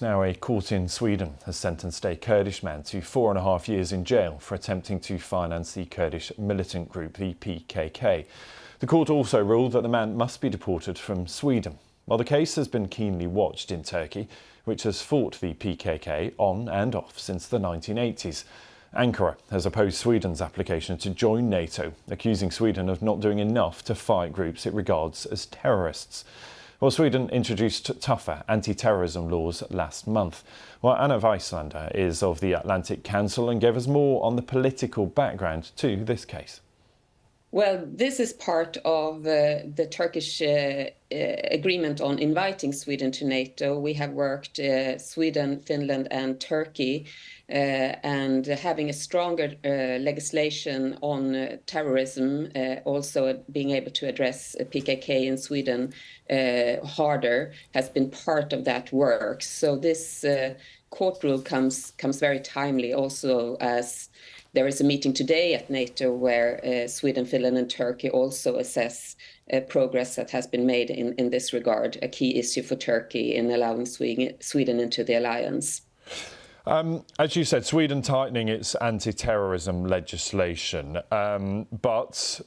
Now, a court in Sweden has sentenced a Kurdish man to 4.5 years in jail for attempting to finance the Kurdish militant group, the PKK. The court also ruled that the man must be deported from Sweden. While the case has been keenly watched in Turkey, which has fought the PKK on and off since the 1980s. Ankara has opposed Sweden's application to join NATO, accusing Sweden of not doing enough to fight groups it regards as terrorists. Well, Sweden introduced tougher anti-terrorism laws last month. Well, Anna Wieslander is of the Atlantic Council and gave us more on the political background to this case. Well, this is part of the Turkish agreement on inviting Sweden to NATO. We have worked, Sweden, Finland and Turkey, and having a stronger legislation on terrorism, also being able to address PKK in Sweden harder, has been part of that work. So this court rule comes very timely, also as there is a meeting today at NATO where Sweden, Finland and Turkey also assess progress that has been made in this regard, a key issue for Turkey in allowing Sweden into the alliance. As you said, Sweden tightening its anti-terrorism legislation, but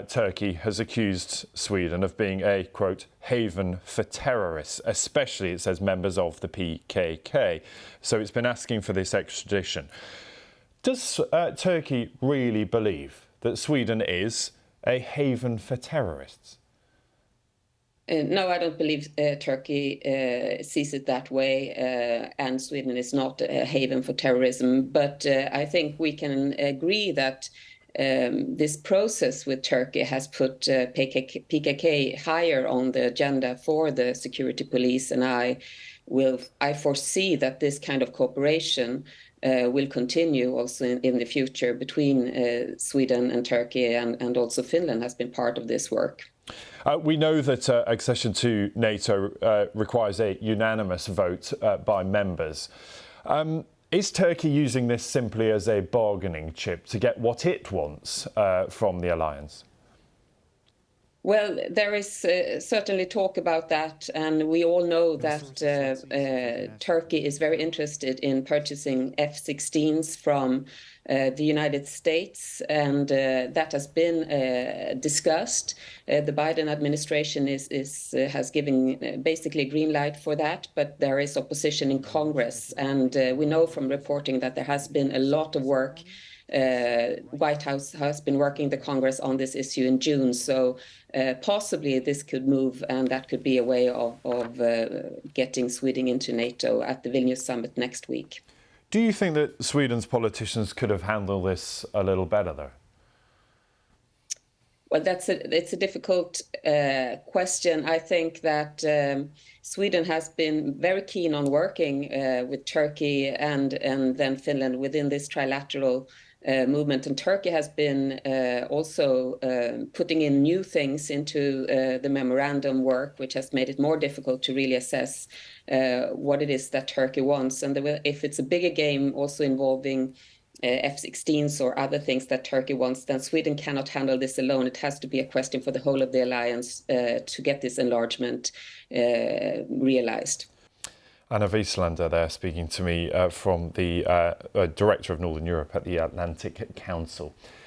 Turkey has accused Sweden of being a, quote, haven for terrorists, especially, it says, members of the PKK. So it's been asking for this extradition. Does Turkey really believe that Sweden is a haven for terrorists? No, I don't believe Turkey sees it that way, and Sweden is not a haven for terrorism. But I think we can agree that this process with Turkey has put PKK higher on the agenda for the security police, and I foresee that this kind of cooperation will continue also in the future between Sweden and Turkey, and also Finland has been part of this work. We know that accession to NATO requires a unanimous vote by members. Is Turkey using this simply as a bargaining chip to get what it wants from the alliance? Well, there is certainly talk about that, and we all know that Turkey is very interested in purchasing F-16s from the United States, and that has been discussed. The Biden administration has given basically a green light for that, but there is opposition in Congress, and we know from reporting that there has been a lot of work. White House has been working the Congress on this issue in June, so possibly this could move, and that could be a way of getting Sweden into NATO at the Vilnius summit next week. Do you think that Sweden's politicians could have handled this a little better, though? Well, it's a difficult question. I think that Sweden has been very keen on working with Turkey and then Finland within this trilateral movement, and Turkey has been also putting in new things into the memorandum work, which has made it more difficult to really assess what it is that Turkey wants. And if it's a bigger game also involving F-16s or other things that Turkey wants, then Sweden cannot handle this alone. It has to be a question for the whole of the alliance to get this enlargement realized. Anna Wieslander there speaking to me from the Director of Northern Europe at the Atlantic Council.